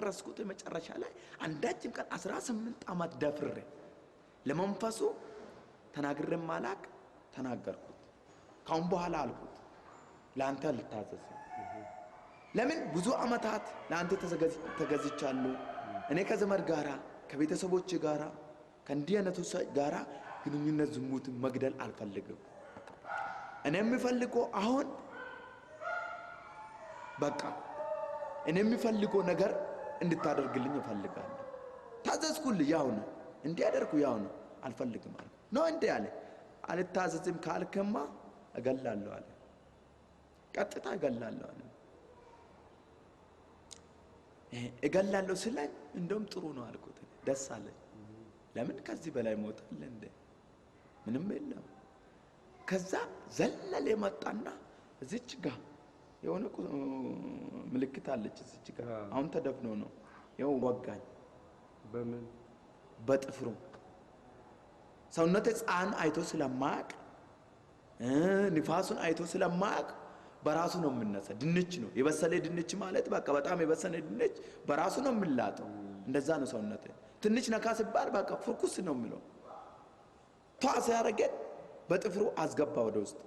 ጨረስኩት መጨረሻ ላይ አንዳችም ቀን 18 ዓመት ደፍሬ ለመንፈሱ ተናግሬ ማላቅ ተናገርኩት ካሁን በኋላ አልኩት ላንተ ልታዘዝ ለምን ብዙ አመታት ላንተ ተገዝቻለሁ እኔ ከዘመድ ጋራ ከቤተሰቦቼ ጋራ ከእንዲህ አይነቱ ጋራ ግንኙነት ዝሙት መግደል አልፈልግም እኔ የምፈልገው አሁን በቃ እኔ የምፈልገው ነገር እንድታደርግልኝ እፈልጋለሁ ታዘዝኩልህ ያው ነው እንዲያደርጉ ያው ነው አልፈልግም አለ ነው እንዴ አለ አልታዘዝም ካልከማ እገላለሁ አለ ቀጥታ እገላለሁ አለ እገላለሁ ስለኝ እንደውም ጥሩ ነው አልኩት ደስ አለኝ ለምን ከዚህ በላይ ሞታል እንዴ ምንም የለም ከዛ ዘለለ መጣና እዚች ጋር የሆነ ምልክት አለች እዚች ጋር አሁን ተደፍኖ ነው ያው ወጋኝ በምን በጥፍሩ ሰውነቴ ጻን አይቶ ስለማቅ ንፋሱን አይቶ ስለማቅ በራሱ ነው የምነሳ ድንች ነው የበሰለ ድንች ማለት በቃ በጣም የበሰለ ድንች በራሱ ነው የምላጠው እንደዛ ነው ሰውነቴ ትንሽ ነካ ሲባል በቃ ፍርኩስ ነው የሚለው ቷስ ያረገ በጥፍሩ አስገባ ወደ ውስጥ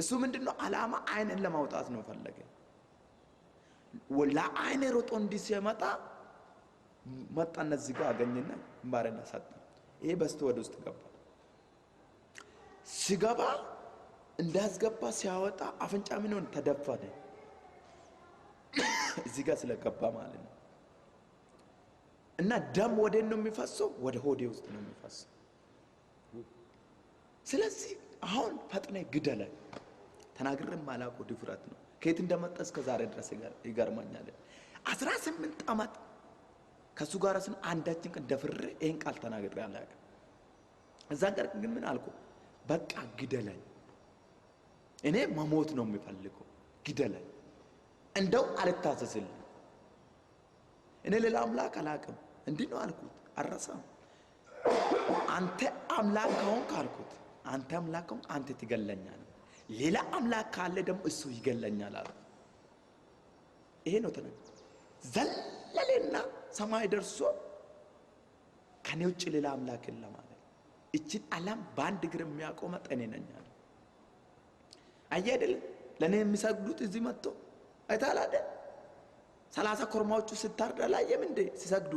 እሱ ምንድነው አላማ አይንን ለማውጣት ነው ፈለገ ወላ አይኔ ሮጦ እንዲሲመጣ መጣና እዚህ ጋር አገኘና ማረና ሰጠ ይሄ በስቶ ወደ ውስጥ ገባ ሲገባ እንዳስገባ ሲያወጣ አፍንጫ ምንን ተደፈነ እዚህ ጋር ስለገባ ማለት ነው እና ደም ወደ ነው የሚፈሰው ወደ ሆዴ ውስጥ ነው የሚፈሰው ስለዚህ አሁን ፈጥነ ግደለ ተናግረም ማላቆ ድፍረት ነው ከየት እንደመጣ እስከ ዛሬ ድረስ ይገርማኛል 18 ዓመት ከሱ ጋር ስን አንዳችን ቀን ደፍሬ ይሄን ቃል ተናግሬ አላቀ እዛ ጋር ግን ምን አልኩ በቃ ግደለኝ እኔ መሞት ነው የሚፈልገው ግደለኝ እንደው አልታዘዝልኝ እኔ ሌላ አምላክ አላቀም እንዲህ ነው አልኩት አረሳም አንተ አምላክ ከሆንክ አልኩት አንተ አምላክ ከሆንክ አንተ ትገለኛለህ ሌላ አምላክ ካለ ደግሞ እሱ ይገለኛል አለ ይሄ ነው ተነገ ዘለለና ሰማይ ደርሶ ከኔ ውጭ ሌላ አምላክ የለም አለ እቺን ዓለም ባንድ እግር የሚያቆመ ጠኔ ነኝ አለ አየደል ለኔ የሚሰግዱት እዚህ መጥቶ አይታላደ 30 ኮርማዎቹ ስታርዳላ የምንዴ ሲሰግዱ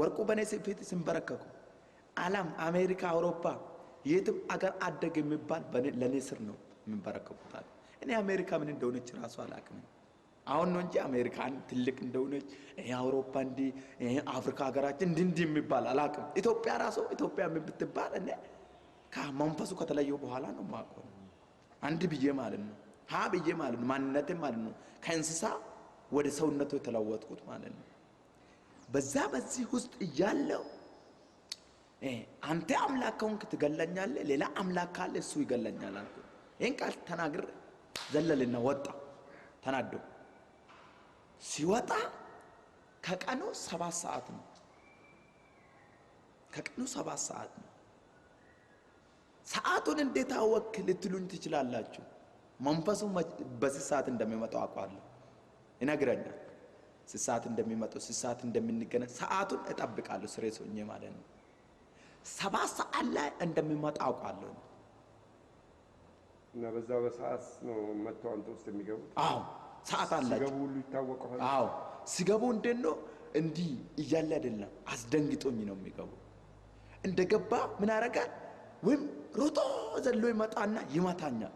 ወርቁ በኔ ፊት ሲንበረከኩ ዓለም አሜሪካ አውሮፓ የትም አገር አደገ የሚባል ለኔ ስር ነው የሚንበረከኩታል እኔ አሜሪካ ምን እንደሆነች ራሱ አላቅም አሁን ነው እንጂ አሜሪካን ትልቅ እንደሆነች አውሮፓ እንዲ አፍሪካ ሀገራችን እንዲ የሚባል አላቅም ኢትዮጵያ ራሱ ኢትዮጵያ የምትባል እኔ ከመንፈሱ ከተለየው በኋላ ነው ማቆም አንድ ብዬ ማለት ነው ሀ ብዬ ማለት ነው ማንነቴ ማለት ነው ከእንስሳ ወደ ሰውነቱ ተለወጥኩት ማለት ነው በዛ በዚህ ውስጥ ያለው አንተ አምላክ ከሆንክ ትገለኛለህ ሌላ አምላክ ካለ እሱ ይገለኛል አልኩ ይሄን ቃል ተናግሬ ዘለልና ወጣ ተናዶ ሲወጣ ከቀኑ 7 ሰዓት ነው ከቀኑ 7 ሰዓት ነው ሰዓቱን እንዴት አወክ ልትሉኝ ትችላላችሁ መንፈሱ በዚህ ሰዓት እንደሚመጣው አውቃለሁ ይነግረኛል ሰዓት እንደሚመጣው ሰዓት እንደምንገናኝ ሰዓቱን እጠብቃለሁ ስሬስ ሆኜ ማለት ነው 7 ሰዓት ላይ እንደሚመጣ አውቃለሁ እና በዛው በሰዓት ነው መጥተው አንተ ውስጥ የሚገቡት አዎ ሰዓት አላችሁ ሲገቡ ሁሉ ይታወቀዋል አዎ ሲገቡ እንደነው እንዲ እያለ አይደለም አስደንግጦኝ ነው የሚገቡ እንደገባ ምን አረጋል ወይም ሮጦ ዘሎ ይመጣና ይመታኛል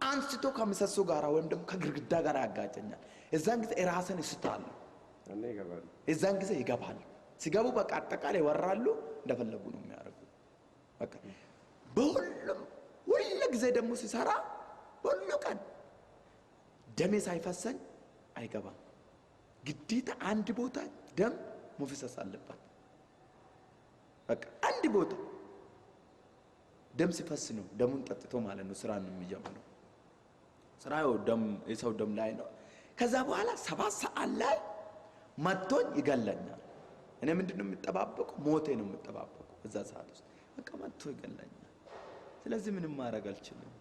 አንስቶ ከምሰሶ ጋራ ወይም ደግሞ ከግርግዳ ጋር ያጋጨኛል እዛን ጊዜ ራስን ይስታል እና ይገባል እዛን ጊዜ ይገባል ሲገቡ በቃ አጠቃላይ ወራሉ እንደፈለጉ ነው የሚያደርጉ በቃ በሁሉም ሁሉ ጊዜ ደግሞ ሲሰራ ሁሉ ቀን ደሜ ሳይፈሰኝ አይገባም ግዴታ አንድ ቦታ ደም መፍሰስ አለበት በቃ አንድ ቦታ ደም ሲፈስ ነው ደሙን ጠጥቶ ማለት ነው ስራ ነው የሚጀምረው ስራው ደም የሰው ደም ላይ ነው ከዛ በኋላ 7 ሰዓት ላይ መጥቶኝ ይገለኛል እኔ ምንድነው የምጠባበቀው ሞቴ ነው የምጠባበቀው እዛ ሰዓት ውስጥ በቃ መጥቶ ይገለኛል ስለዚህ ምንም ማድረግ አልችልም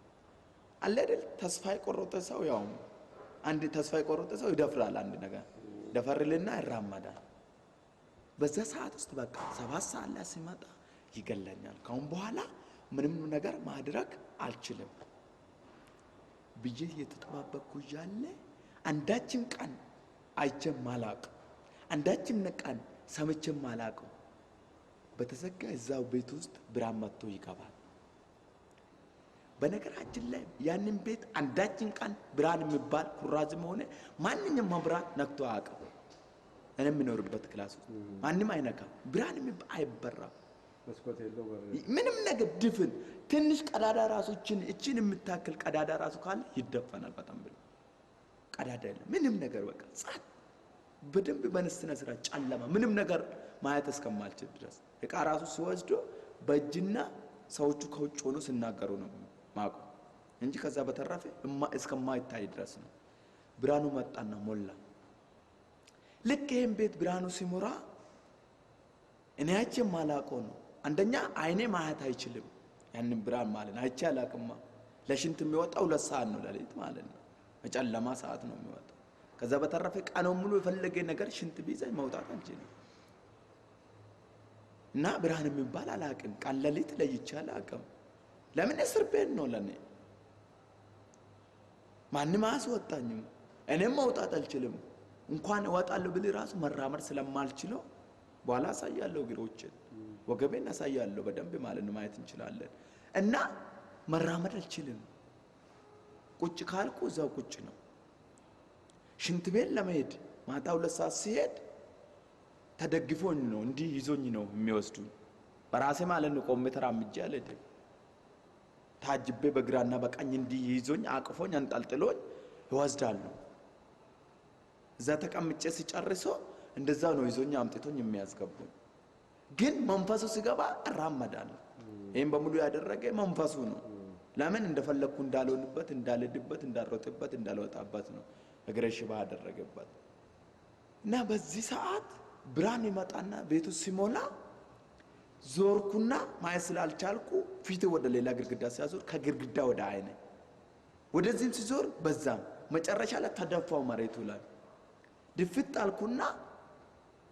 አለ አይደል ተስፋ የቆረጠ ሰው ያው አንድ ተስፋ የቆረጠ ሰው ይደፍራል አንድ ነገር ደፈርልና ይራመዳል በዛ ሰዓት ውስጥ በቃ 7 ሰዓት ላይ ሲመጣ ይገለኛል፣ ካሁን በኋላ ምንም ነገር ማድረግ አልችልም ብዬ እየተጠባበቅኩ እያለ አንዳችም ቀን አይቼም አላቅም፣ አንዳችም ቀን ሰምቼም አላቅም። በተዘጋ እዛው ቤት ውስጥ ብርሃን መጥቶ ይገባል። በነገራችን ላይ ያንን ቤት አንዳችን ቀን ብርሃን የሚባል ኩራዝም ሆነ ማንኛውም መብራት ነክቶ አያውቅም። እኔ የምኖርበት ክላስ ውስጥ ማንም አይነካም። ብርሃን የሚባል አይበራም። መስኮት የለው ምንም ነገር ድፍን ትንሽ ቀዳዳ ራሱ እችን የምታክል ቀዳዳ ራሱ ካለ ይደፈናል። በጣም ብሎ ቀዳዳ የለም ምንም ነገር በቃ ጻት በደንብ በነስነ ስራ ጨለማ ምንም ነገር ማየት እስከማልችል ድረስ እቃ ራሱ ሲወስዶ በእጅና ሰዎቹ ከውጭ ሆኖ ሲናገሩ ነው ማቁ እንጂ ከዛ በተረፈ እስከማይታይ ድረስ ነው። ብርሃኑ መጣና ሞላ። ልክ ይሄን ቤት ብርሃኑ ሲሞራ እኔ አይቼ ማላውቀው ነው። አንደኛ አይኔ ማየት አይችልም ያንን ብርሃን ማለት ነው። አይቼ አላውቅማ። ለሽንት የሚወጣው 2 ሰዓት ነው ለሊት ማለት ነው። በጨለማ ሰዓት ነው የሚወጣው። ከዛ በተረፈ ቀኑን ሙሉ የፈለገ ነገር ሽንት ቢዘኝ መውጣት አልችልም። እና ብርሃን የሚባል አላውቅም። ቀን ለሊት ለይቼ አላውቅም። ለምን እስር ቤት ነው ለኔ። ማንም አያስወጣኝም። እኔም መውጣት አልችልም። እንኳን እወጣለሁ ብል ራሱ መራመድ ስለማልችለው በኋላ አሳያለሁ፣ እግሮችን ወገቤን አሳያለሁ በደንብ ማለት ነው። ማየት እንችላለን። እና መራመድ አልችልም። ቁጭ ካልኩ እዛው ቁጭ ነው። ሽንት ቤት ለመሄድ ማታ 2 ሰዓት ሲሄድ ተደግፎኝ ነው እንዲህ ይዞኝ ነው የሚወስዱኝ። በራሴ ማለት ነው ቆሜ ተራምጄ አልሄድም። ታጅቤ በግራና በቀኝ እንዲህ ይዞኝ አቅፎኝ አንጠልጥሎኝ ይወስዳሉ። እዛ ተቀምጬ ሲጨርሶ እንደዛ ነው ይዞኝ አምጥቶኝ የሚያስገቡኝ። ግን መንፈሱ ሲገባ እራመዳለሁ። ይሄን በሙሉ ያደረገ መንፈሱ ነው። ለምን እንደፈለኩ እንዳልሆንበት፣ እንዳልሄድበት፣ እንዳልሮጥበት፣ እንዳልወጣበት ነው እግሬ ሽባ ያደረገበት። እና በዚህ ሰዓት ብርሃን ይመጣና ቤቱ ሲሞላ ዞርኩና ማየት ስላልቻልኩ ፊቴ ወደ ሌላ ግድግዳ ሲያዞር ከግድግዳ ወደ አይኔ ወደዚህም ሲዞር በዛም መጨረሻ ላይ ተደፋው መሬቱ ላይ ድፍት አልኩና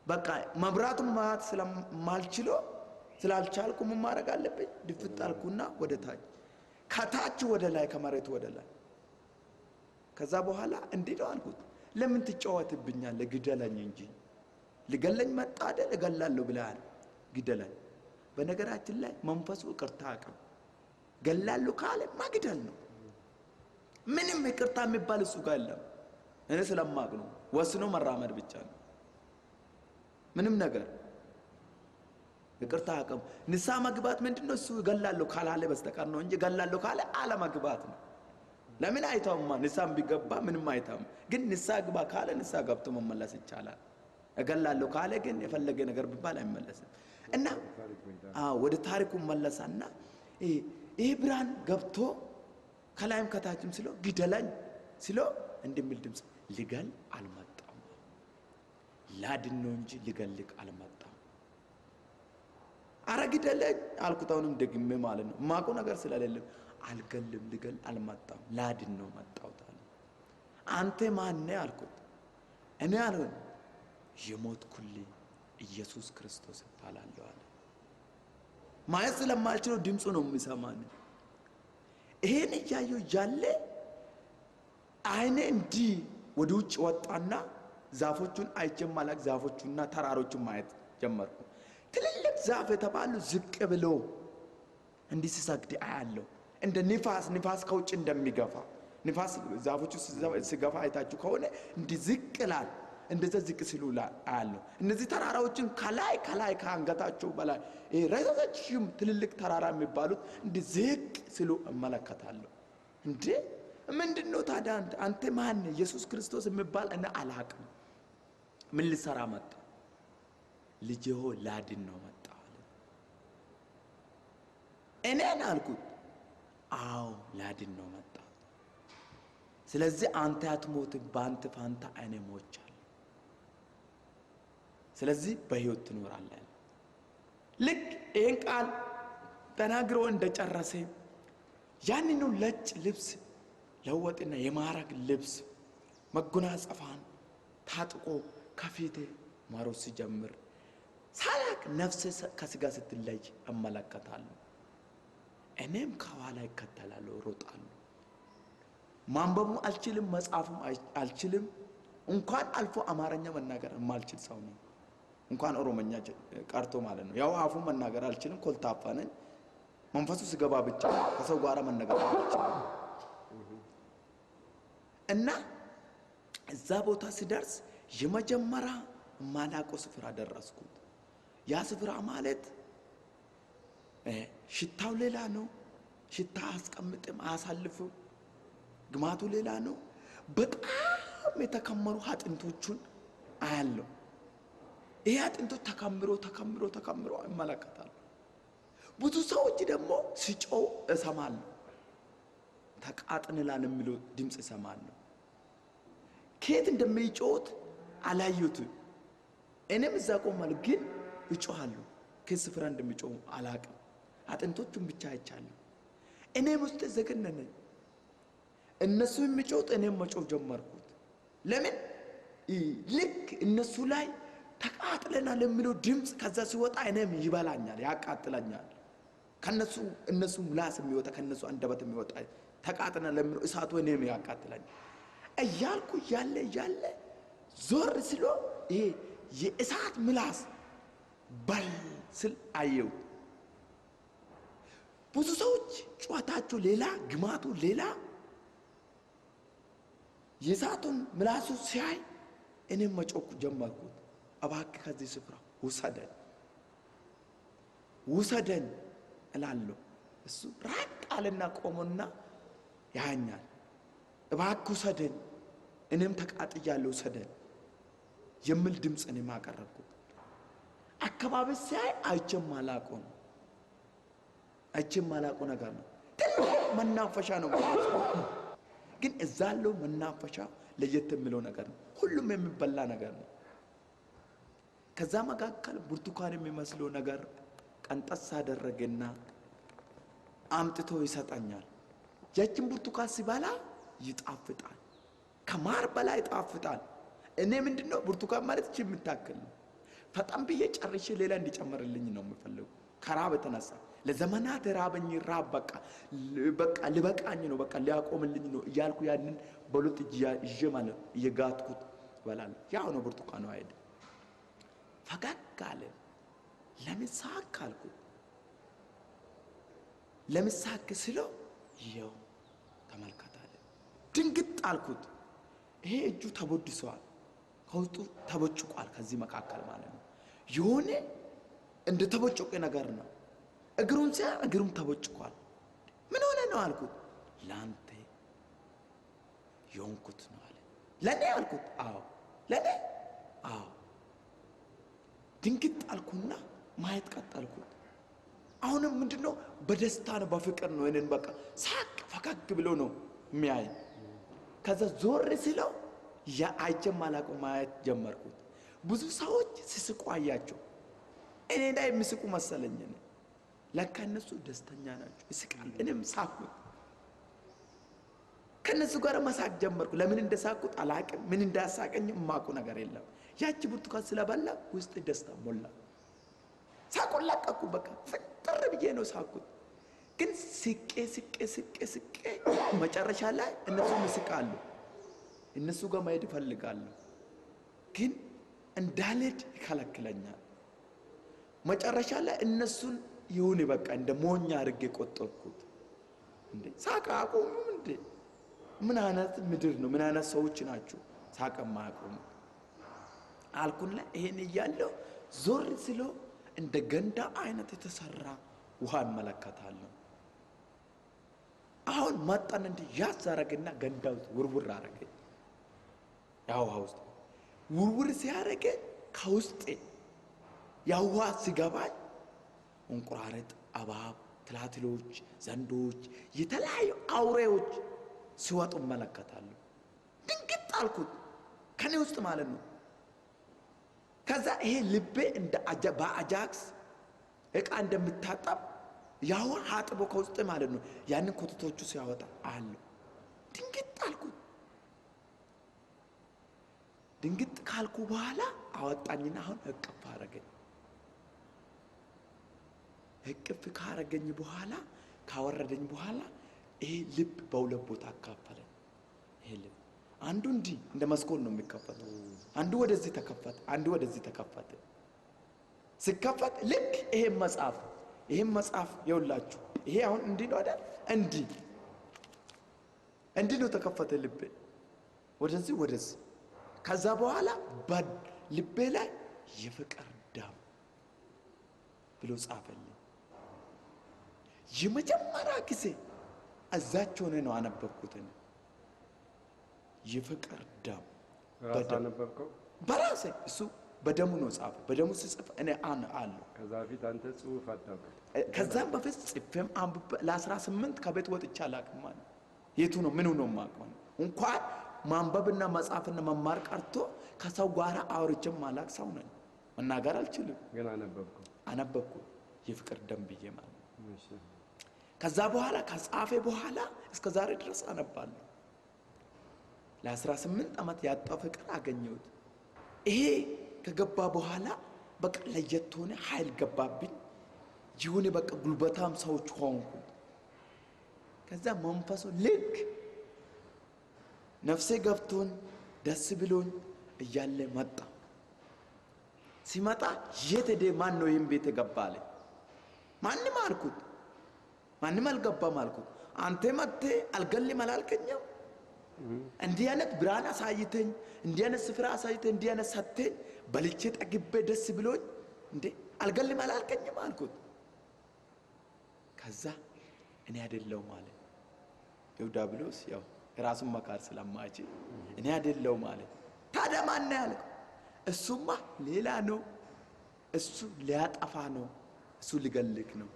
በቃ መብራቱን ማየት ስላልቻልኩ ምን ማድረግ አለብኝ? ድፍት አልኩና ወደ ታች፣ ከታች ወደ ላይ፣ ከመሬቱ ወደ ላይ። ከዛ በኋላ እንዲህ ነው አልኩት፣ ለምን ትጫወትብኛለህ? ግደለኝ እንጂ ልገለኝ መጣ አይደል? እገላለሁ ብለሃል፣ ግደለኝ። በነገራችን ላይ መንፈሱ ይቅርታ አቅም ገላለሁ ካለ ማግደል ነው። ምንም ይቅርታ የሚባል እሱ ጋር የለም። እኔ ስለማቅ ነው። ወስኖ መራመድ ብቻ ነው። ምንም ነገር ይቅርታ አቅም ንስሐ መግባት ምንድነው? እሱ ገላለሁ ካላለ በስተቀር ነው እንጂ ገላለሁ ካለ አለመግባት ነው። ለምን አይታውማ ንስሐ ቢገባ ምንም አይታም። ግን ንስሐ ግባ ካለ ንስሐ ገብቶ መመለስ ይቻላል። እገላለሁ ካለ ግን የፈለገ ነገር ቢባል አይመለስም። እና ወደ ታሪኩ መለሳና ይሄ ብርሃን ገብቶ ከላይም ከታችም ሲለው ግደለኝ ሲለው እንደሚል ድምፅ ልገል አልመጣም፣ ላድን ነው እንጂ ልገልቅ አልመጣም። አረ ግደለኝ አልኩት። አሁንም ደግሜ ማለት ነው ማቁ ነገር ስለሌለም አልገልም፣ ልገል አልመጣም፣ ላድን ነው መጣሁት አለ። አንተ ማን ነህ አልኩት። እኔ አልሆን የሞትኩልህ ኢየሱስ ክርስቶስ እባላለሁ አለ። ማየት ስለማልችለው ድምፁ ነው የሚሰማኝ። ይሄን እያየሁ እያለ አይኔ እንዲህ ወደ ውጭ ወጣና ዛፎቹን አይቼ ማላቅ ዛፎቹና ተራሮቹን ማየት ጀመርኩ። ትልልቅ ዛፍ የተባሉ ዝቅ ብሎ እንዲህ ሲሰግድ አያለሁ። እንደ ንፋስ ከውጭ እንደሚገፋ ንፋስ ዛፎቹ ሲገፋ አይታችሁ ከሆነ እንዲህ ዝቅ ይላል። እንደዛ ዝቅ ሲሉ አያለሁ። እነዚህ ተራራዎችን ከላይ ከአንገታቸው በላይ ረዛዛችም ትልልቅ ተራራ የሚባሉት እንዲህ ዝቅ ሲሉ እመለከታለሁ። እንዴ ምንድነው ታዲያ? አንተ ማን? ኢየሱስ ክርስቶስ የሚባል እኔ አላቅም። ምን ልሰራ መጣ? ልጄ ሆይ ላድን ነው መጣ አለ። እኔን አልኩት። አዎ ላድን ነው መጣ። ስለዚህ አንተ አትሞትም፣ በአንተ ፋንታ እኔ ሞቻለሁ። ስለዚህ በህይወት ትኖራለህ። ልክ ይህን ቃል ተናግሮ እንደጨረሰ ያንኑ ነጭ ልብስ ለወጥና የማዕረግ ልብስ መጎናጸፊያን ታጥቆ ከፊቴ ማሮስ ሲጀምር ሳላቅ ነፍሴ ከስጋ ስትለይ እመለከታለሁ። እኔም ከኋላ ይከተላለሁ፣ እሮጣለሁ። ማንበብም አልችልም፣ መጻፍም አልችልም። እንኳን አልፎ አማርኛ መናገር የማልችል ሰው ነኝ። እንኳን ኦሮሞኛ ቀርቶ ማለት ነው። ያው አፉ መናገር አልችልም፣ ኮልታፋ ነኝ። መንፈሱ ስገባ ብቻ ከሰው ጋር መነጋገር አልችልም። እና እዛ ቦታ ሲደርስ የመጀመሪያ ማላውቀው ስፍራ ደረስኩት። ያ ስፍራ ማለት ሽታው ሌላ ነው። ሽታ አያስቀምጥም፣ አያሳልፍም። ግማቱ ሌላ ነው። በጣም የተከመሩ አጥንቶቹን አያለው። ይሄ አጥንቶች ተከምሮ ይመለከታሉ። ብዙ ሰዎች ደግሞ ሲጮው እሰማለሁ። ተቃጥንላን የሚለው ድምፅ እሰማለሁ። ከየት እንደሚጮት አላየሁትም። እኔም እዛ ቆማለሁ፣ ግን ይጮሃለሁ። ከስፍራ እንደሚጮሁ አላቅም። አጥንቶቹን ብቻ አይቻለሁ። እኔም ውስጥ ዘገነነኝ። እነሱ የሚጮት እኔም መጮህ ጀመርኩት። ለምን? ልክ እነሱ ላይ ተቃጥለናል የሚለው ድምፅ ከዛ ሲወጣ እኔም ይበላኛል፣ ያቃጥለኛል። እነሱ ምላስ የሚወጣ ከነሱ አንደበት የሚወጣ ተቃጥለናል የሚለው እሳቱ እኔም ያቃጥለኛል እያልኩ እያለ ዞር ስሎ ይሄ የእሳት ምላስ በል ስል አየው። ብዙ ሰዎች ጨዋታቸው ሌላ፣ ግማቱ ሌላ። የእሳቱን ምላሱ ሲያይ እኔም መጮክ ጀመርኩት። እባክህ ከዚህ ስፍራ ውሰደን እላለሁ። እሱ ራቅ አለና ቆሞና ያኛል። እባክህ ውሰደን፣ እኔም ተቃጥያለሁ፣ ውሰደን የሚል ድምፅ እኔም አቀረብኩት። አካባቢ ሲያይ አይቼም ማላውቀው ነገር ነው። ትልቅ መናፈሻ ነው፣ ግን እዛ ያለው መናፈሻ ለየት የሚለው ነገር ነው። ሁሉም የሚበላ ነገር ነው። ከዛ መካከል ብርቱካን የሚመስለው ነገር ቀንጠስ አደረገና አምጥቶ ይሰጠኛል። ያችን ብርቱካን ሲበላ ይጣፍጣል፣ ከማር በላይ ይጣፍጣል። እኔ ምንድነው ብርቱካን ማለት እቺ የምታክል ነው። ፈጣን ብዬ ጨርሼ ሌላ እንዲጨመርልኝ ነው የምፈልገው። ከራብ የተነሳ ለዘመናት ራበኝ። ራብ በቃ ልበቃኝ ነው፣ በቃ ሊያቆምልኝ ነው እያልኩ ያንን በሉት ይዤ ማለት እየጋትኩት እበላለሁ። ያው ነው ብርቱካኑ አይደል። ፈገግ አለ። ለምን ሳቅ አልኩት። ለምን ሳቅ ስለው ይኸው ተመልከታለ። ድንግጥ አልኩት። ይሄ እጁ ተቦድሷል፣ ከውስጡ ተቦጭቋል። ከዚህ መካከል ማለት ነው የሆነ እንደ ተቦጭቆ ነገር ነው። እግሩን ሲያ እግሩም ተቦጭቋል። ምን ሆነ ነው አልኩት። ላንተ የሆንኩት ነው አለ። ለኔ አልኩት። አዎ ለኔ አዎ። ድንግጥ አልኩና ማየት ቀጠልኩት። አሁንም ምንድነው በደስታ ነው በፍቅር ነው። እኔን በቃ ሳቅ ፈገግ ብሎ ነው የሚያይ። ከዛ ዞር ሲለው አይቼም አላውቀው ማየት ጀመርኩት። ብዙ ሰዎች ሲስቁ አያቸው። እኔ ላይ የሚስቁ መሰለኝ። ለካ እነሱ ደስተኛ ናቸው፣ ይስቃል። እኔም ሳቅኩት። ከነሱ ጋር መሳቅ ጀመርኩ። ለምን እንደሳቅኩት አላውቅም። ምን እንዳሳቀኝ የማውቀው ነገር የለም። ያቺ ብርቱካን ስለበላ ውስጥ ደስታ ሞላ። ሳቁን ለቀኩ። በቃ ፍጥር ብዬ ነው ሳቅኩት። ግን ስቄ መጨረሻ ላይ እነሱ ይስቃሉ። እነሱ ጋር መሄድ እፈልጋለሁ፣ ግን እንዳልሄድ ይከለክለኛል። መጨረሻ ላይ እነሱን ይሁን በቃ እንደ ሞኛ አድርጌ ቆጠርኩት። እንዴ ሳቅ አቆሙም እንዴ? ምን አይነት ምድር ነው? ምን አይነት ሰዎች ናቸው ሳቅ የማያቆሙ አልኩና ይሄን እያለሁ ዞር ስሎ እንደ ገንዳ አይነት የተሰራ ውሃ እመለከታለሁ። አሁን መጣን እንደ ያዝ አረገና ገንዳ ውስጥ ውርውር አረገኝ። ያው ውሃ ውስጥ ውርውር ሲያረገ ከውስጤ ያው ውሃ ሲገባኝ እንቁራሪት፣ እባብ፣ ትላትሎች፣ ዘንዶች፣ የተለያዩ አውሬዎች ሲወጡ እመለከታለሁ። ድንግጥ አልኩት፣ ከኔ ውስጥ ማለት ነው። ከዛ ይሄ ልቤ እንደ በአጃክስ እቃ እንደምታጠብ ያው አጥቦ ከውስጥ ማለት ነው ያንን ኮተቶቹ ሲያወጣ አለው። ድንግጥ አልኩት። ድንግጥ ካልኩ በኋላ አወጣኝና አሁን እቅፍ አረገኝ። እቅፍ ካረገኝ በኋላ ካወረደኝ በኋላ ይሄ ልብ በሁለት ቦታ አካፈለ። ይሄ ልብ አንዱ እንዲህ እንደ መስኮት ነው የሚከፈተው። አንዱ ወደዚህ ተከፈተ፣ አንዱ ወደዚህ ተከፈተ። ሲከፈት ልክ ይሄን መጽሐፍ ይኸውላችሁ፣ ይሄ አሁን እንዲህ ነው አይደል? እንዲህ ነው ተከፈተ ልቤ ወደዚህ። ከዛ በኋላ በልቤ ላይ የፍቅር ደም ብሎ ጻፈልኝ። የመጀመሪያ ጊዜ እዛች ሆነ ነው አነበብኩት። የፍቅር ደም አነበብከው? በራሴ እሱ በደሙ ነው ጻፈ። በደሙ ሲጽፍ እኔ አለው። ከዛ በፊት አንተ ጽሁፍ አታውቅም? ከዛም በፊት ጽፌም አንብቤ ለ18 ከቤት ወጥቼ አላውቅም ማለት የቱ ነው ምኑ ነው የማውቀው? እንኳን ማንበብና መጻፍና መማር ቀርቶ ከሰው ጋር አውርቼም ማላቅ ሰው ነኝ። መናገር አልችልም፣ ግን አነበብኩ የፍቅር ደም ብዬ ማለት ነው። ከዛ በኋላ ከጻፈ በኋላ እስከ ዛሬ ድረስ አነባለሁ። ለ18 ዓመት ያጣው ፍቅር አገኘሁት። ይሄ ከገባ በኋላ በቃ ለየት ሆነ፣ ኃይል ገባብኝ። ይሁን በቃ ጉልበታም ሰዎች ሆንኩ። ከዛ መንፈሱ ልክ ነፍሴ ገብቶን ደስ ብሎኝ እያለ መጣ። ሲመጣ የት ሄደ? ማን ነው ይህን ቤት ገባ አለ። ማንም አልኩት፣ ማንም አልገባም አልኩት። አንተ መጥተ አልገልም አላልከኝም? እንዲህ አይነት ብርሃን አሳይተኝ፣ እንዲህ አይነት ስፍራ አሳይተኝ፣ እንዲህ አይነት ሰጥተኝ በልቼ ጠግቤ ደስ ብሎኝ እንዴ አልገልም አላልከኝም አልኩት። ከዛ እኔ አይደለሁም አለ። ዲያብሎስ ያው ራሱን መካር ስለማይችል እኔ አይደለሁም ማለት። ታዲያ ማን ነው ያለው? እሱማ ሌላ ነው፣ እሱ ሊያጠፋ ነው፣ እሱ ሊገልክ ነው።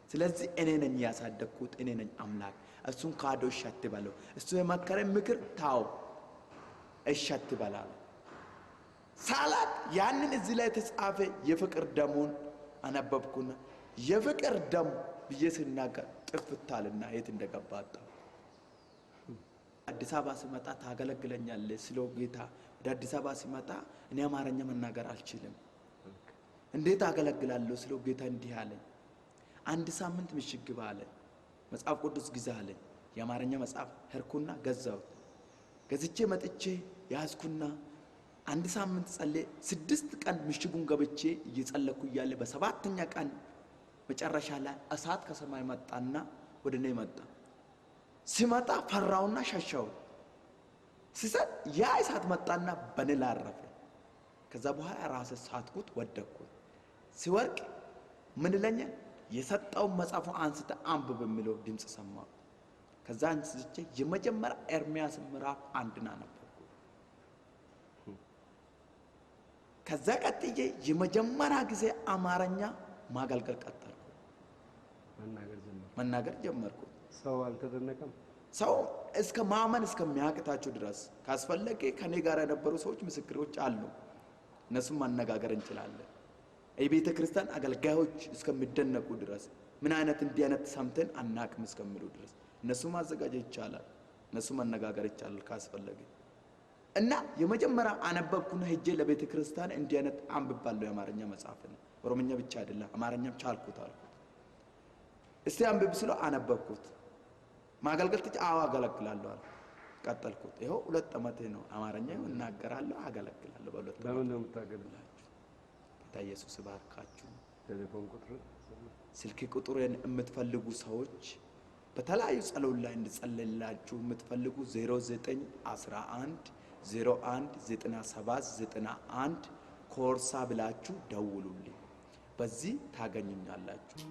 ስለዚህ እኔ ነኝ ያሳደግኩት፣ እኔ ነኝ አምላክ። እሱን ካዶ እሸት በለው፣ እሱ የመከረኝ ምክር ታው እሸት በላል። ሳላት ያንን እዚህ ላይ የተጻፈ የፍቅር ደሙን አነበብኩና የፍቅር ደም ብዬ ስናገር ጥፍታልና የት እንደገባ አጣሁ። አዲስ አበባ ሲመጣ ታገለግለኛለህ ስለው ጌታ ወደ አዲስ አበባ ሲመጣ እኔ አማርኛ መናገር አልችልም፣ እንዴት አገለግላለሁ ስለው ጌታ እንዲህ አለኝ፣ አንድ ሳምንት ምሽግ ግባ አለኝ፣ መጽሐፍ ቅዱስ ግዛ አለኝ። የአማርኛ መጽሐፍ ሄድኩና ገዛሁት። ገዝቼ መጥቼ ያዝኩና አንድ ሳምንት ጸለይ። 6 ቀን ምሽጉን ገብቼ እየጸለኩ እያለ በሰባተኛ ቀን መጨረሻ ላይ እሳት ከሰማይ መጣና ወደ እኔ መጣ። ሲመጣ ፈራውና ሸሻው። ሲሰጥ ያ እሳት መጣና በኔ ላይ አረፈ። ከዛ በኋላ ራሴ ሳትኩት፣ ወደቅኩ። ሲወርቅ ምን ይለኛል? የሰጠው መጽሐፉ አንስተ አንብብ የሚለው ድምጽ ሰማሁ። ከዛ አንስቼ የመጀመሪያ ኤርምያስ ምዕራፍ 1 አነበብኩ። ከዛ ቀጥዬ የመጀመሪያ ጊዜ አማርኛ ማገልገል ቀጠልኩ፣ መናገር ጀመርኩ። ሰው አልተደነቀም? ሰው እስከ ማመን እስከሚያቅታቸው ድረስ ካስፈለገ ከኔ ጋር የነበሩ ሰዎች ምስክሮች አሉ። እነሱም ማነጋገር እንችላለን። የቤተ ክርስቲያን አገልጋዮች እስከሚደነቁ ድረስ ምን አይነት እንዲህ አይነት ሰምተን አናቅም እስከሚሉ ድረስ እነሱ ማዘጋጀት ይቻላል፣ እነሱ ማነጋገር ይቻላል ካስፈለገ። እና የመጀመሪያ አነበብኩና ሄጄ ለቤተ ክርስቲያን እንዲህ አይነት አንብባለሁ የአማርኛ መጽሐፍ ነው፣ ኦሮምኛ ብቻ አይደለም አማርኛም ቻልኩት አልኩት። እስቲ አንብብ ስለው አነበብኩት። ማገልገል ትጭ አዎ አገለግላለሁ አለ። ቀጠልኩት። ይሄው 2 ዓመቴ ነው። አማርኛ እናገራለሁ፣ አገለግላለሁ። በሁለት ለምን ነው የምታገለግላችሁ? ጌታ ኢየሱስ ባርካችሁ። ቴሌፎን ቁጥር ስልክ ቁጥሬን የምትፈልጉ ሰዎች በተለያዩ ጸሎት ላይ እንድጸልይላችሁ የምትፈልጉ 0911 01 97 91 ኮርሳ ብላችሁ ደውሉልኝ። በዚህ ታገኙኛላችሁ።